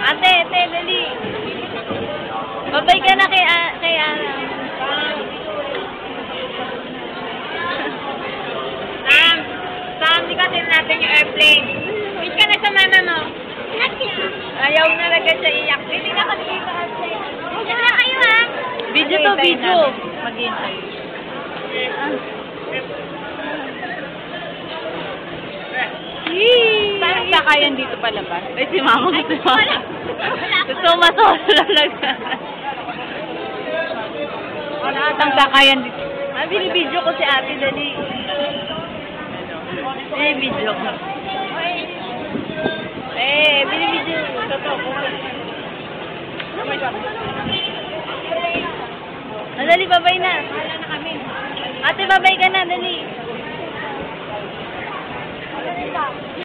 Ate, dali. Babay ka na kay Ana. Sam, kasi natin yung airplane. Wish ka na sa mama mo. Ayaw na talaga siya iyak. Hindi na kasi yung airplane. Wish na kayo ha. Video to, video. Mag-iintay. Parang sakayan dito palabas. Ay, si mama gusto mo. Gusto mo talaga. Ang sakayan dito. Binibidyo ko si ate, dali. Binibidyo ko. Binibidyo. Dali, babay na. Ate, babay ka na, dali.